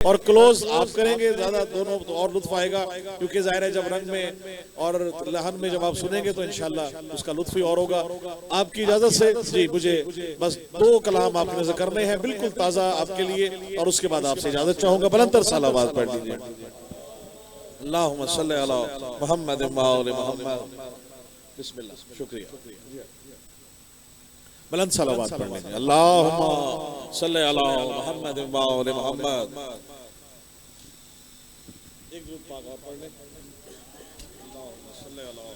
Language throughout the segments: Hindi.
और क्लोज आप करेंगे ज्यादा, दोनों तो और लुत्फ आएगा, क्योंकि जाहिर है जब रंग में और लहन में जब आप सुनेंगे तो इंशाल्लाह उसका लुत्फ ही और होगा। आपकी इजाजत से जी मुझे बस 2 कलाम आपने नजर करने हैं बिल्कुल ताजा आपके लिए, और उसके बाद आपसे इजाजत चाहूंगा। बुलंदतर सलावत पढ़ लीजिए। अल्लाहुम्मा सल्ली अला मुहम्मद व आले मुहम्मद। बिस्मिल्लाह, शुक्रिया। बुलंद सलावत पढ़ लीजिए। अल्लाहुम्मा सल्ली अला मुहम्मद व आले मुहम्मद। एक दूर पाक और पढ़ लें। अल्लाहुम्मा सल्ली अला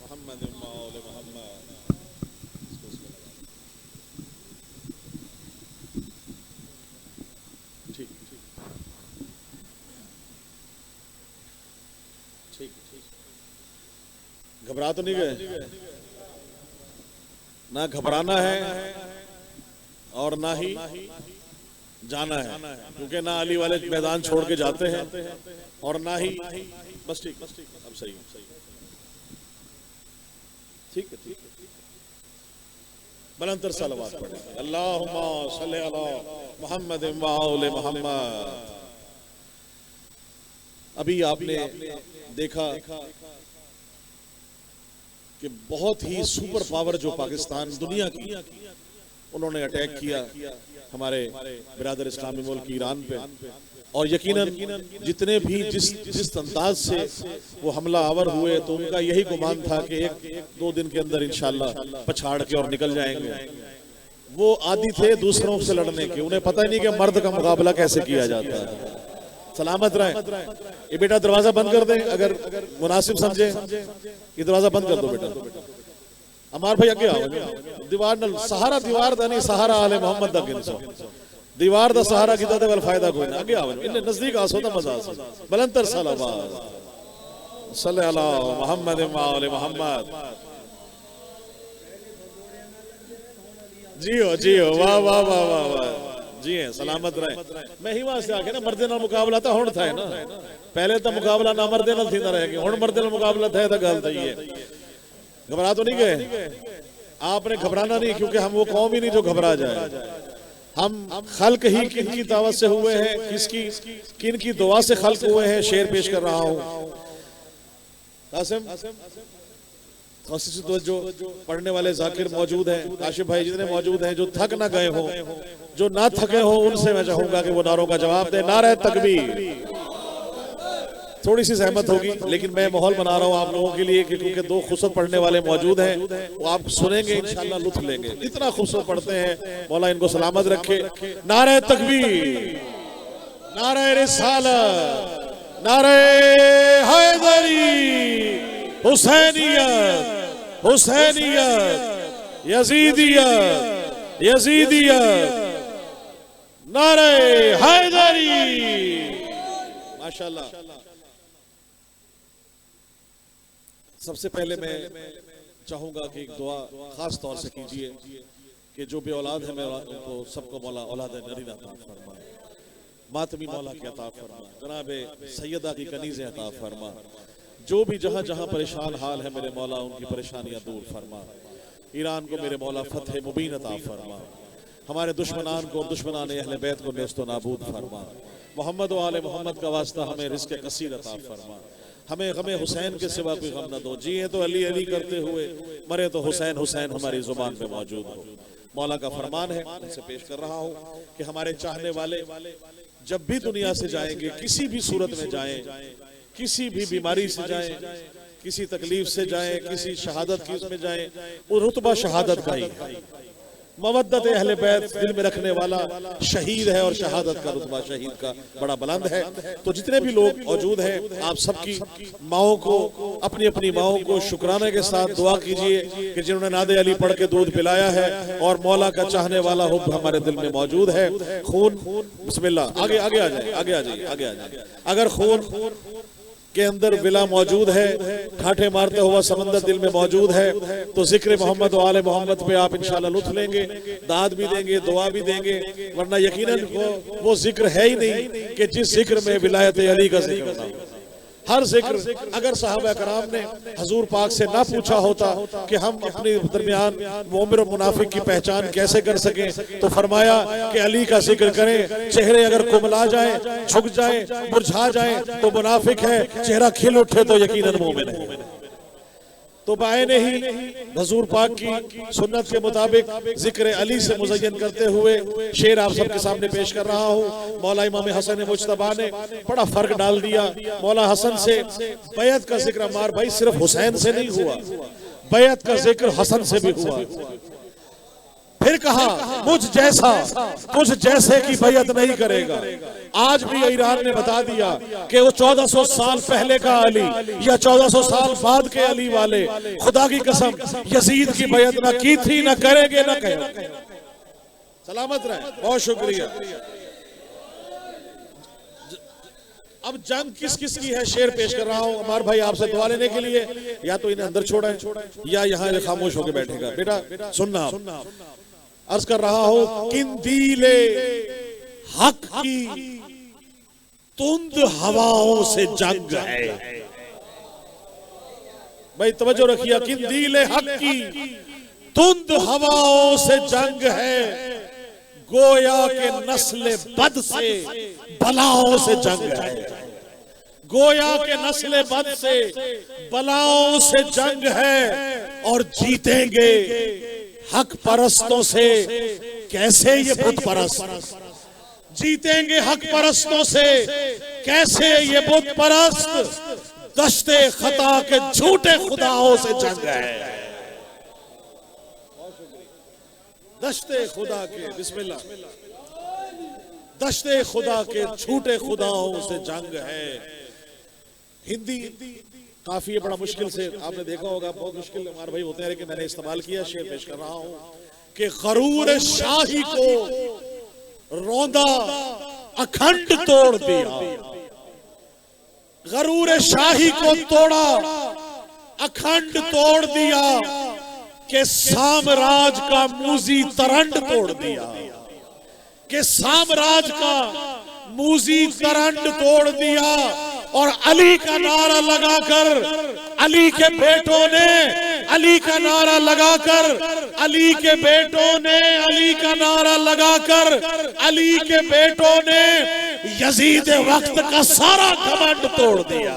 मुहम्मद व आले मुहम्मद। ठीक ठीक ठीक। घबरा तो नहीं गए? ना घबराना है और ना ही जाना है, क्योंकि ना अली वाले मैदान छोड़ के जाते हैं और ना ही बस ठीक अब सही ठीक है। बुलंदतर सलावत पढ़ें। अल्लाहुम्मा सल्ली अला मुहम्मद व आले मुहम्मद। अभी आपने देखा कि बहुत ही सुपर पावर जो पाकिस्तान दुनिया की, उन्होंने अटैक किया हमारे बिरादर इस्लामी मुल्क ईरान पे, और यकीनन जितने भी जिस अंदाज से वो हमला आवर हुए तो उनका यही गुमान था कि 1-2 दिन के अंदर इंशाल्लाह पछाड़ के और निकल जाएंगे। वो आदी थे दूसरों से लड़ने के, उन्हें पता ही नहीं कि मर्द का मुकाबला कैसे किया जाता है। सलामत रहे। ये बेटा दरवाजा बंद कर दें अगर मुनासिब समझे, ये दरवाजा बंद कर दो बेटा। अमार भाई अगे आओ। दीवार न सहारा, दीवार दा नहीं सहारा आले मोहम्मद दा गिनसो, दीवार दा सहारा किता ते वल फायदा कोई ना। अगे आओ, इन्ने नजदीक आसो ता मजा आसो। बुलंदतर सलावत सल्ले अला मुहम्मद व आले मुहम्मद। जियो जियो, वाह वाह वाह वाह वाह, जी है सलामत रहे। मैं ही वहां से आके ना मर्दे नाल मुकाबला था हुण था है ना, पहले तो मुकाबला ना मर्दे नाल थी ना रह गया, हुण मर्दे नाल मुकाबला था। तो गल सही है। घबरा तो नहीं गए? आपने घबराना नहीं, क्योंकि हम वो कौम ही नहीं जो घबरा जाए। हम खल्क ही किन की दावत से हुए हैं, किन की दुआ से खल्क हुए हैं, शेर पेश कर रहा हूं। कासिम जो पढ़ने वाले जाकिर मौजूद हैं, काशिफ भाई जितने मौजूद हैं, जो थक ना गए हो, जो ना थके हो, उनसे मैं चाहूंगा कि वो नारों का जवाब दे। नारे तकबीर। थोड़ी सी सहमत होगी, लेकिन मैं माहौल बना रहा हूँ आप लोगों के लिए, क्योंकि 2 खूबसूरत पढ़ने वाले मौजूद हैं, वो आप सुनेंगे इंशाल्लाह लुत्फ लेंगे। इतना खूबसूरत पढ़ते हैं, मौला इनको सलामत रखे। नारे तकबीर, नारे रिसालत, नारे हैदरी, हुसैनियत हुसैनियत, यजीदियत यजीदियत, नारे हैदरी। माशाल्लाह। सबसे पहले मैं चाहूंगा कि एक दुआ खास तौर से कीजिए कि जो भी औलाद है, मैं उनको सबको मौला औलाद नरीना अता फरमा, मातमी मौला की अता फरमा, जनाबे सैयदा की कनीज़ें अता फरमा। जो भी जहां जहां परेशान हाल है मेरे मौला, उनकी परेशानियां दूर फरमा। ईरान को मेरे मौला फतह मुबीन अता फरमा। हमारे दुश्मनान को, दुश्मनान अहले बैत को नेस्तो नाबूद फरमा। मोहम्मद व आले मोहम्मद का वास्ता हमें रिज़्क़ कसीर अता फरमा। हमें गमे हुसैन के सिवा कोई गम न दो। जिए तो अली अली करते हुए, मरे तो हुसैन हुसैन हमारी जुबान पे मौजूद हो। मौला का फरमान है, उनसे पेश कर रहा हूँ कि हमारे चाहने वाले जब भी दुनिया से जाएंगे, किसी भी सूरत में जाएं, किसी भी बीमारी से जाएं, किसी तकलीफ से जाएं, किसी शहादत की उसमें जाएं, वो रुतबा शहादत का ही है। मवद्दत अहले बैत दिल में रखने वाला शहीद है, और शहादत का रुतबा शहीद का बड़ा बुलंद है। तो जितने भी लोग मौजूद हैं, आप सबकी माओं को, अपनी अपनी माओं को शुक्राने के साथ दुआ कीजिए कि जिन्होंने नादे अली पढ़ के दूध पिलाया है, और मौला का चाहने वाला हुब हमारे दिल में मौजूद है। खून बिस्मिल्लाह, आगे आगे आ जाए, आगे आ जाइए, आगे आ जाइए। अगर खून के अंदर विला मौजूद है, ठाठे मारते हुआ समंदर दिल में मौजूद है, तो जिक्र मोहम्मद व आले मोहम्मद पे आप इंशाल्लाह लुत्फ लेंगे, दाद भी देंगे, दुआ भी देंगे। वरना यकीनन वो जिक्र है ही नहीं कि जिस जिक्र में विलायत अली का जिक्र ना हो। हर जिक्र अगर सहाबा कराम ने हजूर पाक से ना पूछा होता कि हम अपने दरमियान मोमिन और मुनाफिक की पहचान कैसे कर सकें, तो फरमाया कि अली का जिक्र करें, चेहरे अगर कुमला जाए, झुक जाए, मुरझा जाए तो मुनाफिक है, चेहरा खिल उठे तो यकीनन मोमिन है। तो बायने ही हजूर पाक की सुन्नत के मुताबिक जिक्र अली से मुज़य्यन करते हुए शेर आप सबके सामने पेश कर रहा हूँ। मौला इमाम हसन मुज्तबा ने बड़ा फर्क डाल दिया। मौला हसन से बैत का जिक्र अम्मार भाई सिर्फ हुसैन से नहीं हुआ, बैत का जिक्र हसन से भी हुआ। फिर कहा मुझ जैसा तुझ जैसे की बैत नहीं करेगा। आज भी ईरान ने बता दिया कि वो 1400 साल पहले का अली या 1400 साल बाद के अली वाले खुदा की कसम यजीद की बैत ना की थी, ना करेंगे, ना कहेंगे। सलामत रहे, बहुत शुक्रिया। अब जंग किस किस की है शेर पेश कर रहा हूँ अमार भाई आपसे दुआ लेने के लिए। या तो इन्हें अंदर छोड़ा है या यहाँ खामोश होकर बैठेगा। बेटा सुनना, अर्ज कर रहा हूं, किंदीले हक की तुंद हवाओं से जंग है। भाई तवज्जो रखिए, किंदीले हक की तुंद हवाओं से जंग है, गोया के नस्ल बद से बलाओं से जंग है। गोया के नस्ल बद से बलाओं से जंग है और जीतेंगे हक परस्तों से कैसे ये बुत परस्त। जीतेंगे हक परस्तों से कैसे ये बुत परस्त। दश्ते खता के झूठे खुदाओं से जंग है। दश्ते खुदा के बिस्मिल्लाह, दश्ते खुदा के झूठे खुदाओं से जंग है। हिंदी काफी है, बड़ा मुश्किल से आपने देखा होगा, बहुत मुश्किल हमारे भाई होते हैं, लेकिन मैंने इस्तेमाल किया, शेर पेश कर रहा हूं कि गरूर शाही को रौंदा अखंड तोड़ दिया। गरूर शाही को तोड़ा, अखंड तोड़ दिया, कि साम्राज्य का मूजी तरंड तोड़ दिया। कि साम्राज्य का मूजी तरंड तोड़ दिया और अली का नारा लगाकर अली के बेटों ने, अली का नारा लगाकर अली के बेटों ने, अली का नारा लगाकर अली के बेटों ने यजीद वक्त का सारा घमंड तोड़ दिया।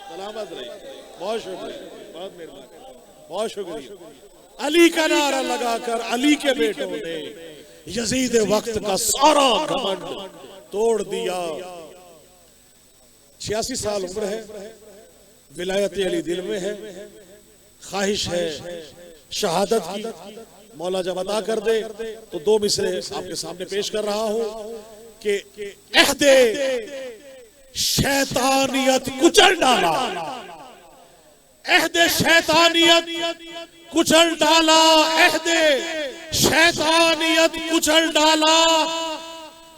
सलामत रहिए, बहुत शुक्रिया, बहुत मेहरबानी, बहुत शुक्रिया। अली का नारा लगाकर अली के बेटों ने यजीद वक्त का सारा घमंड तोड़ दिया। 86 साल उम्र है, विलायत अली दिल में है, ख्वाहिश है शहादत की। मौला जब अदा कर दे तो दो मिसरे आपके सामने पेश कर रहा हूं कि अहदे शैतानियत कुचल डाला, अहदे शैतानियत कुचल डाला, अहदे शैतानियत कुचल डाला,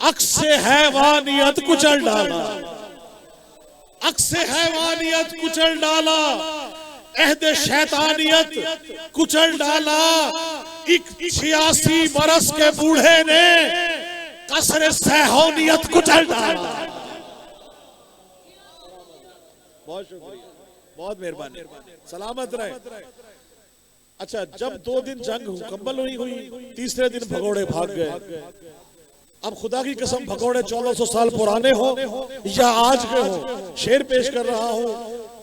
अक्से हैवानियत कुचल डाला, अक्से हैवानियत कुचल डाला, अहदे शैतानियत कुचल डाला। 86 बरस के बूढ़े ने कसरे सहौनियत कुचल डाला। बहुत शुक्रिया, बहुत मेहरबानी, सलामत रहे। अच्छा, जब 2 दिन जंग मुकम्मल नहीं हुई, तीसरे दिन भगोड़े भाग गए। अब खुदा की कसम भगोड़े 1400 साल पुराने हो या आज के हो, शेर पेश कर रहा हूं,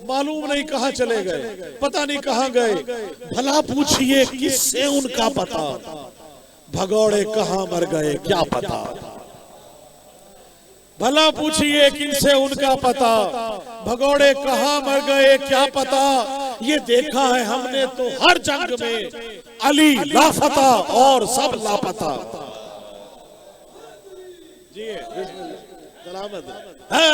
मालूम नहीं कहां चले गए, पता नहीं कहां गए। भला पूछिए किससे उनका पता, भगोड़े कहां मर गए क्या पता। भला पूछिए किनसे उनका पता, भगोड़े कहां मर गए क्या पता। ये देखा है हमने तो हर जंग में अली लापता और सब लापता। जी सलामत है।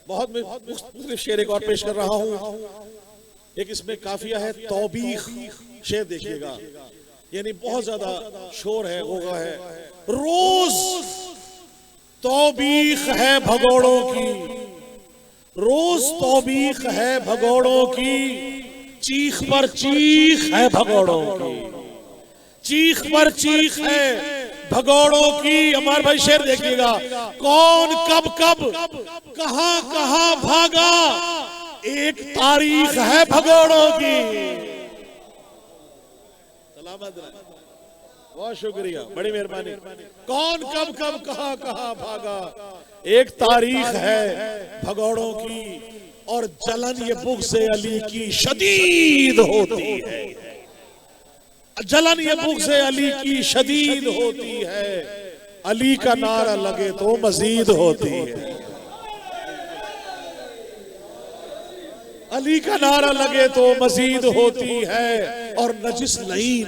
बहुत मुख्तलिफ शेर एक और पेश कर रहा हूं। एक इसमें काफिया है तौबीख, शेर देखिएगा, यानी बहुत ज्यादा शोर है, गोगा है। रोज तौबीख है भगोड़ों की, रोज तौबीख है भगोड़ों की, चीख पर चीख है भगोड़ों की। चीख पर चीख है भगोड़ों की। अमर भाई शेर देखिएगा, कौन कब कब कहां कहां भागा, एक तारीख है भगोड़ों की। सलामत रहे, बहुत शुक्रिया, बड़ी मेहरबानी। कौन कब कब कहां कहां भागा, एक तारीख है भगोड़ों की। और जलन ये बुग़्ज़ से अली की शदीद होती है, जलन ये बुग़्ज़ से अली की शदीद होती है। अली का नारा लगे तो मजीद होती है, अली का नारा लगे तो मजीद होती है। और नजिस लईन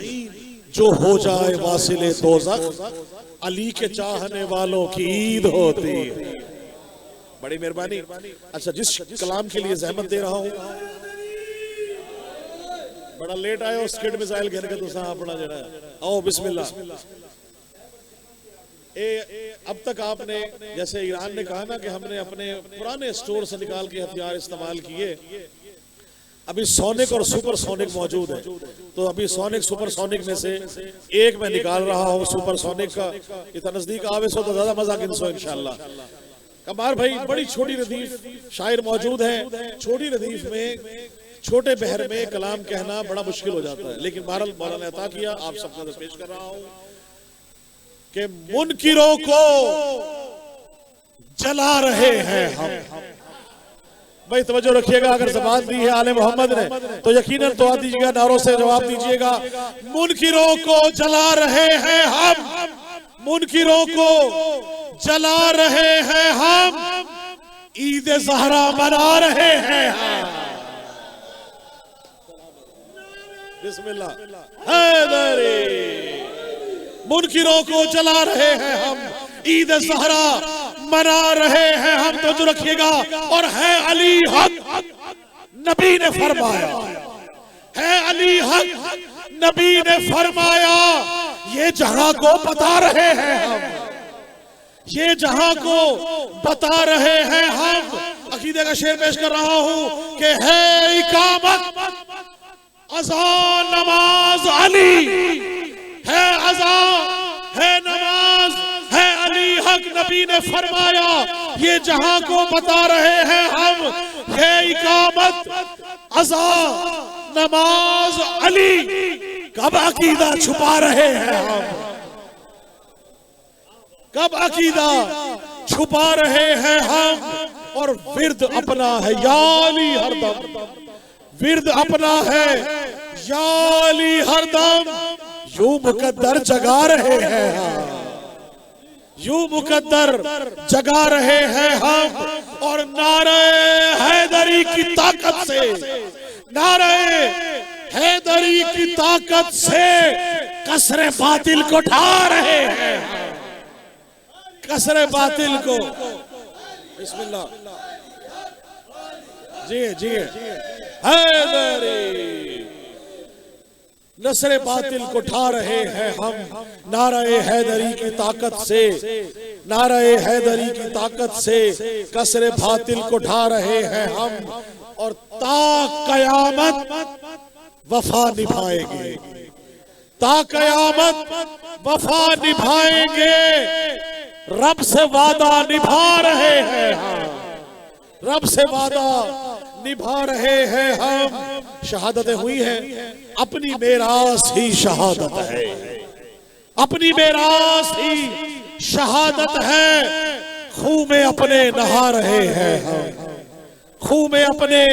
जो हो जाए वासिले दोज़ख, अली के चाहने वालों की ईद होती है। बड़ी मेहरबानी। अच्छा, जिस कलाम के लिए जहमत दे रहा हूं, बड़ा लेट आए हो, स्किड मिसाइल घेर के तुसा अपना जरा आओ बिस्मिल्लाह। अब तक आपने, जैसे ईरान ने कहा ना कि हमने अपने पुराने स्टोर से निकाल के हथियार इस्तेमाल किए, अभी सोनिक और सुपर सोनिक मौजूद है, तो अभी सोनिक सुपर सोनिक में से एक मैं निकाल रहा हूँ सुपर सोनिक का। इतना नजदीक आवे सो तो ज्यादा मजा गिनसो इंशाल्लाह। कमार भाई बड़ी छोटी रदीफ शायर मौजूद है, छोटी रदीफ में छोटे बहर में कलाम कहना बड़ा मुश्किल हो जाता है, लेकिन बहरहाल मौला ने अता किया, आप सबके सामने पेश कर रहा हूं कि मुनकिरों को जला रहे हैं हम। भाई तवज्जो रखिएगा, अगर ज़बान दी है आले मोहम्मद ने तो यकीनन तो आ दीजिएगा, नारों से जवाब दीजिएगा। मुनकिरों को जला रहे हैं हम, मुनकिरों को जला रहे हैं हम, ईद ज़हरा मना रहे हैं हम। बिस्मिल्लाह। हैदरी, मुनकिरों को जला रहे हैं हम, ईद ज़हरा मना रहे हैं हम। तो जो रखिएगा, और है अली हक, नबी ने फरमाया, है अली हक, नबी ने फरमाया, ये जहां को बता रहे हैं हम, ये जहां को बता रहे हैं हम। अकीदे का शेर पेश कर रहा हूं कि है इकामत अज़ान नमाज अली, है अज़ान है नमाज है अली हक, नबी ने फरमाया, ये जहां को बता रहे हैं हम, ये इकामत अज़ान नमाज अली। कब अकीदा छुपा रहे हैं हम, कब अकीदा छुपा रहे हैं हम। और विर्द अपना है या अली हरदम, विर्द अपना है या अली हरदम। यूं मुकद्दर जगा रहे हैं हम, यूं मुकद्दर जगा रहे हैं हम। और नारे हैदरी की ताकत से, नारे हैदरी की ताकत से कसरे बातिल को ढा रहे हैं, कसरे बातिल को। बिस्मिल्लाह। जी जी, हैदरी नसरे बातिल को ढा रहे हैं हम, नारे हैदरी की ताकत से, नारे हैदरी की ताकत से कसरे बातिल को ढा रहे हैं हम। और ता कयामत वफा निभाएंगे, ता कयामत वफा निभाएंगे, रब से वादा निभा रहे हैं हम, रब से वादा निभा रहे हैं हम। शहादतें हुई हैं, अपनी मेरास ही शहादत है, अपनी मेरास ही शहादत है। खून में अपने नहा रहे हैं हम, खून में अपने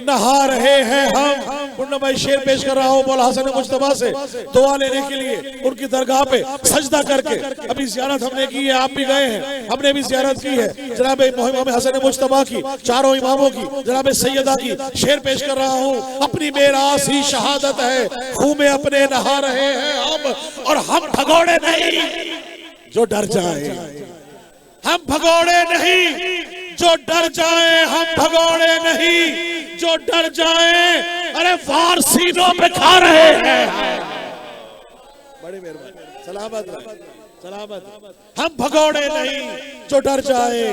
नहा रहे हैं हम। मुन्ना भाई शेर पेश कर रहा हूँ मौला हसन मुज्तबा से दुआ लेने के लिए, उनकी दरगाह पे सजदा करके। अभी जियारत हमने की है, आप भी गए हैं, हमने भी जियारत की है जनाब इमाम हसन मुज्तबा की, चारों इमामों की, जनाब सैयदा की। शेर पेश कर रहा हूँ, अपनी मेरास ही शहादत है, खून में अपने नहा रहे हैं हम। और हम भगोड़े नहीं जो डर जाए, हम भगोड़े नहीं जो डर जाए, हम भगोड़े नहीं जो डर जाए। अरे वार सीनों पे खा रहे हैं, बड़ी मेहरबानी, सलामत रहे, सलामत। हम भगोड़े नहीं जो डर जाए,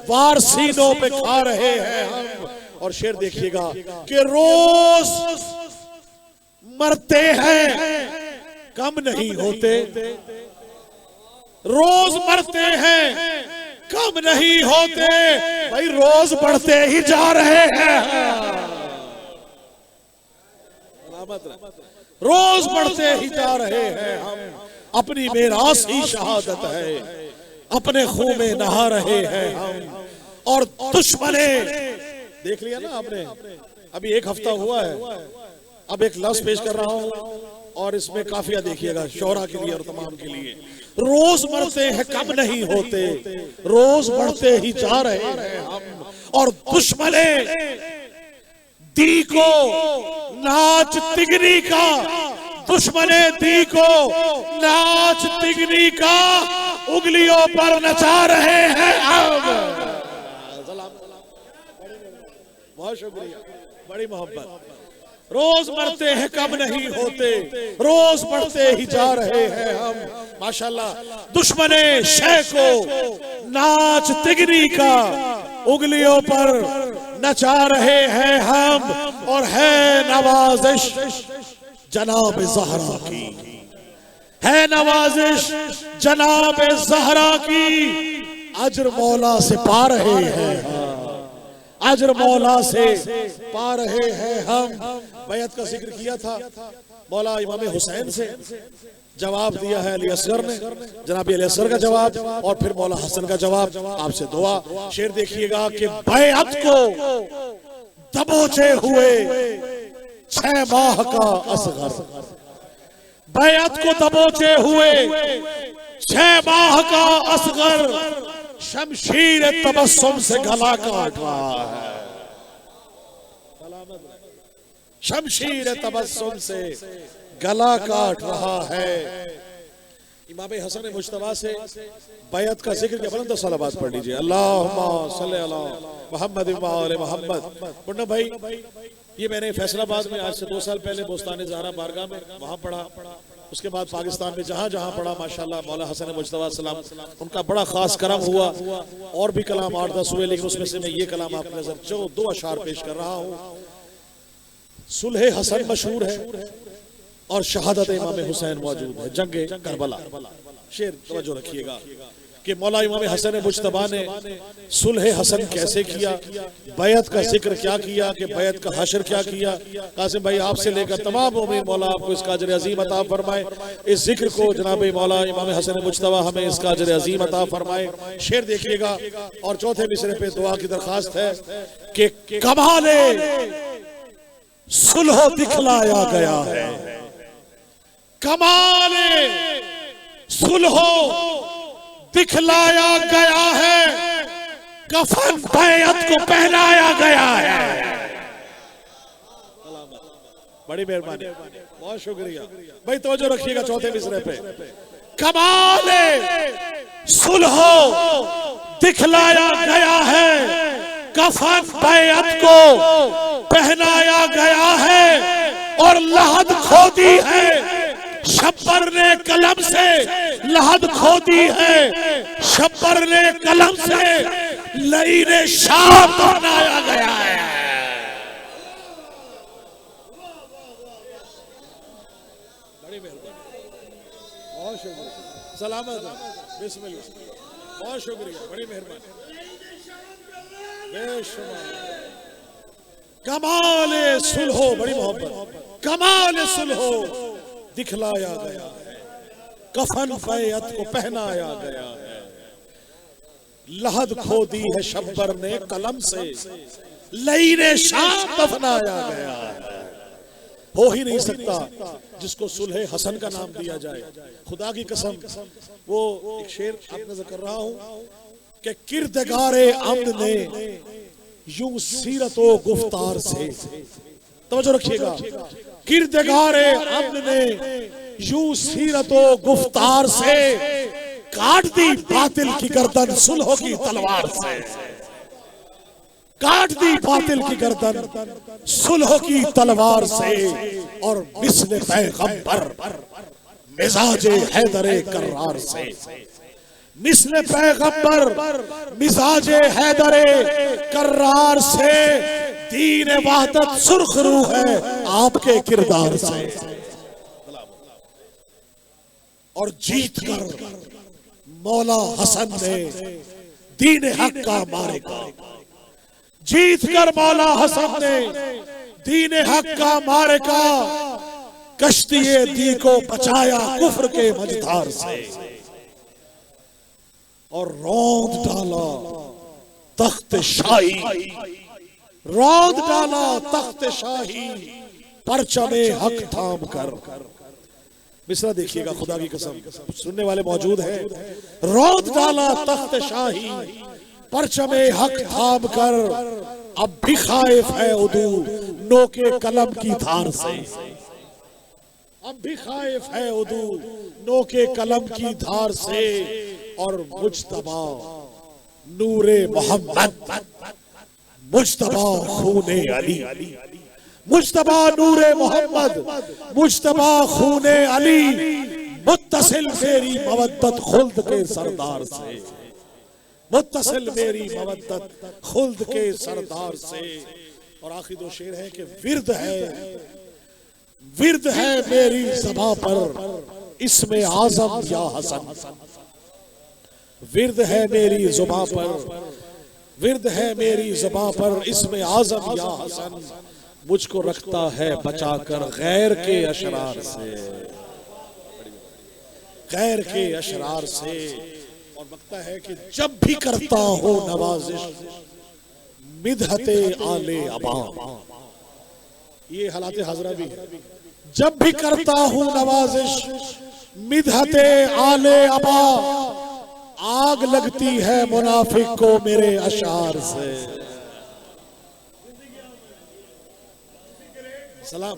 वार सीनों पे खा रहे हैं हम। और शेर देखिएगा कि रोज मरते हैं कम नहीं होते, रोज मरते हैं कम नहीं होते, भाई रोज बढ़ते ही जा रहे हैं। रोज बढ़ते ही जा रहे हैं हम, अपनी मेरास ही शहादत है, अपने खून में नहा रहे हैं हम। और दुश्मने देख लिया ना आपने, अभी एक हफ्ता हुआ है, अब एक लफ्ज पेश कर रहा हूं और इसमें काफिया देखिएगा शौरा के लिए और तमाम के लिए। रोज मरते हैं कम नहीं होते, रोज बढ़ते ही जा रहे हैं हम। और दुश्मने दी को नाच तिगनी का, दुश्मने दी को नाच तिगनी का उंगलियों पर नचा रहे हैं हम। बहुत शुक्रिया, बड़ी मोहब्बत। रोज मरते हैं कम नहीं होते, रोज बढ़ते ही जा रहे हैं हम। माशाल्लाह, दुश्मने शह को नाच तिगनी का उंगलियों पर नचा रहे हैं हम। और है नवाजिश जनाब ज़हरा की, है नवाजिश जनाब ज़हरा की, अजर मौला से पा रहे हैं, अजर मौला से पा रहे हैं हम। बैत का जिक्र किया था, मौला इमाम हुसैन से जवाब दिया है अली असगर ने, जनाब अली असगर का जवाब और फिर मौला हसन का जवाब। आपसे दुआ, शेर देखिएगा कि बैत को दबोचे हुए 6 माह का असगर, बैत को दबोचे हुए 6 माह का असगर शमशीर तबस्सुम से गला काट रहा है, शमशीर तबस्सुम से गला काट रहा है। इमाम हसन मुज्तबा से बैत का जिक्र के बुलंद सलावत पढ़ लीजिए। अल्लाहुम्मा सल्ली अला मुहम्मद व आले मुहम्मद। मुन्ना भाई, ये मैंने फैसलाबाद में आज से 2 साल पहले बोस्तान ज़हरा बारगाह में वहां पढ़ा, उसके बाद पाकिस्तान में जहां जहां पढ़ा माशाल्लाह मौला हसन मुज्तबा सलाम उनका बड़ा खास करम हुआ। और भी कलाम 8-10 हुए, लेकिन उसमें से मैं ये कलाम आपकी नजर जो 2 अशार पेश कर रहा हूं। सुलह हसन मशहूर है और शहादत इमाम हुसैन मौजूद है, जंगे करबला। शेर तवज्जो रखिएगा कि मौला इमाम हसन मुज्तबा ने सुलह हसन कैसे किया, बैत का जिक्र क्या किया, कि बैत का हशर क्या किया। कासिम भाई आपसे लेकर तमाम मोमिन मौला आपको इसका अजर अजीम अता फरमाए। इस जिक्र को जनाब मौला इमाम हसन मुज्तबा हमें इसका अजर अजीम अता फरमाए। शेर देखिएगा और चौथे मिसरे पे दुआ की दरखास्त है कि कमाले सुलह दिखलाया गया है, कमाले सुलह दिखलाया गया है, कफन बैत को पहनाया गया है। बड़ी मेहरबानी, बहुत शुक्रिया भाई, तवज्जो रखिएगा चौथे मिसरे पे। कमाले सुलह दिखलाया गया है, कफन बैत को पहनाया गया है। और लहद खोदी है शब्बर ने कलम से, लहद खोदी है शब्बर ने कलम से, लईने शाम बनाया गया है। बड़ी मेहरबानी, बहुत शुक्रिया, सलामत बिस्मिल्लाह, बहुत शुक्रिया, बड़ी मेहरबानी, बेशुमार। कमाल सुलहो, बड़ी मोहब्बत, कमाल सुलहो दिखलाया गया है, कफन बैत को पहनाया गया है, लहद खोदी है शब्बर ने कलम से, लईने शाम दफनाया गया है। हो ही नहीं सकता जिसको सुलह हसन का नाम दिया जाए, खुदा की कसम। वो एक शेर आप नजर कर रहा हूं कि किरदगारे अम्न ने यूं सीरतो गुफ्तार से, तवज्जो रखिएगा, किरदगारे अम्न ने यूं सीरतो गुफ्तार से काट दी बातिल की गर्दन सुलह की तलवार से, काट दी बातिल की गर्दन सुलह की तलवार से। और मिस्ल पैगंबर मिजाजे हैदरे कर्रार से, मिस्ल पैगंबर मिजाजे हैदरे कर्रार से, दीन वहदत सुर्ख रू है आपके किरदार से। और जीत कर मौला हसन ने दीन हक का मारेगा। जीत कर मौला हसन ने दीन हक का मारेगा। कश्ती-ए दी को बचाया कुफ्र के मझधार से और रौंद डाला तख्त शाही। रौंद डाला तख्त शाही परचमे हक थाम कर। मिसरा देखिएगा, खुदा की कसम सुनने वाले मौजूद हैं। रौंद डाला तख्त शाही परचमे हक थाम कर, अब भी खाइफ है उदू नोके कलम की धार से। अब भी खाइफ है उदू नोके कलम की धार से। और मुज्तबा नूरे मोहम्मद, मुज्तबा खूने अली, मुज्तबा नूरे मोहम्मद, मुज्तबा खूने अली, मुत्तसिल मेरी मवद्दत खुल्द के सरदार से। मुत्तसिल मेरी मवद्दत खुल्द के सरदार से। और आखिरी दो शेर है कि विर्द है मेरी ज़बां पर इसमें आज़म या हसन। विर्द है मेरी ज़ुबां पर, विर्द है मेरी ज़बां पर इसमें आज़म या हसन। मुझको रखता है बचाकर गैर के अशरार से, गैर के अशरार से। और लगता है कि जब भी करता हो नवाजिश मिदहते आले अबा, ये हालात हाजरा भी है। जब भी करता हूं नवाजिश मिदहते आले अबा, आग लगती है मुनाफिक को मेरे अशार से। सलाम।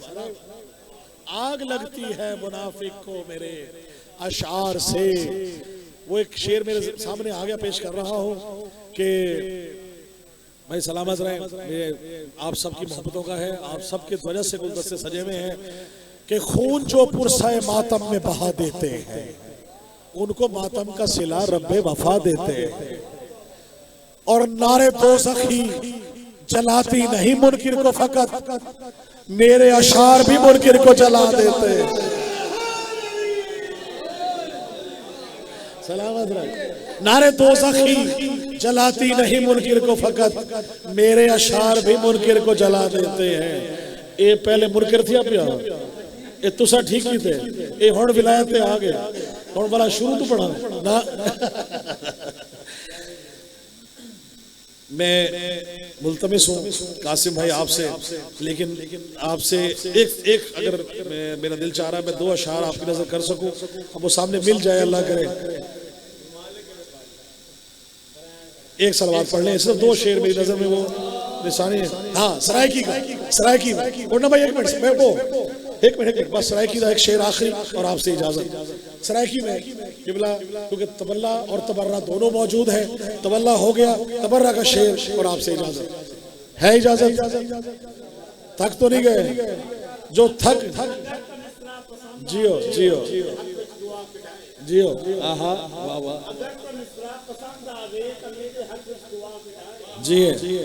आग लगती है मुनाफिक को मेरे अशार से। वो एक शेर मेरे सामने आ गया, पेश कर रहा हूं कि भाई सलामत रहे। आप सबकी मोहब्बतों का है, आप सबके वजह से गुलदस्ते सजे हुए हैं कि खून जो पुरसाए मातम में बहा देते हैं उनको मातम का सिला रब्बे वफा देते हैं। और नारे दोज़खी जलाती नहीं मुनकिर को फकत, मेरे अशार भी मुनकिर को जला देते हैं। सलामत रहे। नारे दोज़खी जलाती नहीं मुनकिर को फकत, मेरे अशार भी मुनकिर को जला देते हैं। ये पहले मुनकिर थी, अब ये तुसा ठीक ही थे, ये हुण विलायत आ गए। हुण वाला शुरू तो पढ़ा ना। मैं मुल्तमिस हूँ कासिम भाई आपसे, लेकिन आपसे एक अगर मेरा दिल चाह रहा है मैं दो अशार आपकी नजर कर सकूं, अब वो सामने मिल जाए, अल्लाह करे। एक सलवात पढ़ लें, सिर्फ दो शेर मेरी नजर में वो निशानी है। हाँ, सरायकी का, सरायकी उड़ना भाई, एक मिनट बस। सरायकी का एक शेर आखिरी और आपसे इजाजत। सरायकी में किबला, क्योंकि तबल्ला और तबर्रा दोनों मौजूद है, तबल्ला हो गया, तबर्रा का शेर और आपसे इजाजत है। इजाजत थक तो नहीं गए? जो थक जियो जियो जियो। आहा वाह वाह जी जी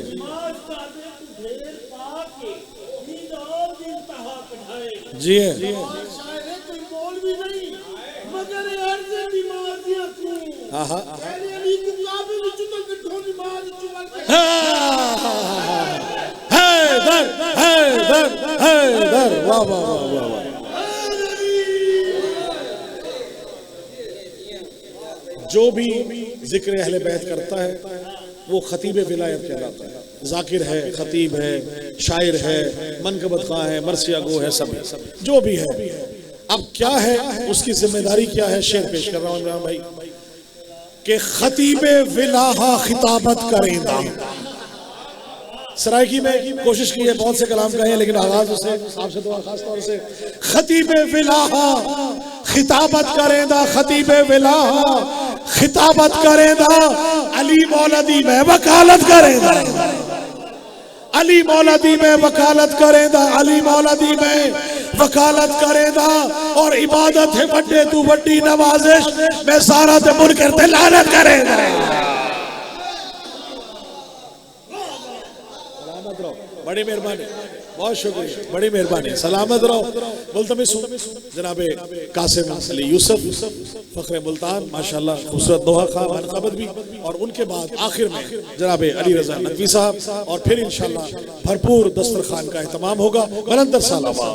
जो भी जिक्र अहले बैत करता है वो खतीब विलायत कहलाता है। जाकिर है, खतीब है, शायर है, मनकबत खां है, मरसिया गो है, सब जो भी है। अब क्या है उसकी जिम्मेदारी क्या है, शेर पेश कर रहा हूं इमरान भाई के खतीब विलाहा खिताबत करेंदा। सरायकी में कोशिश की है, बहुत से कलाम कहे, लेकिन आवाज उसे आपसे दुआ खास तौर से खतीब विलाहा खिताबत करेंदा, खतीब विलाहा खिताबत करेंदा, अली मौलदी में वकालत करेंदा, अली मौलदी में वकालत करेंदा, अली मौलदी में वकालत करेंदा। और इबादत है वड्डे तू वड्डी नवाजिश, मैं सारा ते मुनकर ते लानत करेंदा। बड़ी मेहरबानी। बहुत शुक्रिया, बड़ी मेहरबानी, सलामत रहो। मुल्तमिस हूं जनाबे कासिम अली यूसुफ फखरे मुल्तान, माशाल्लाह खूबसूरत दोहा खा मनक़बत भी, और उनके बाद आखिर में जनाबे अली रजा नकवी साहब, और फिर इंशाल्लाह भरपूर दस्तरखान का एहतमाम होगा। बुलंद सलावत।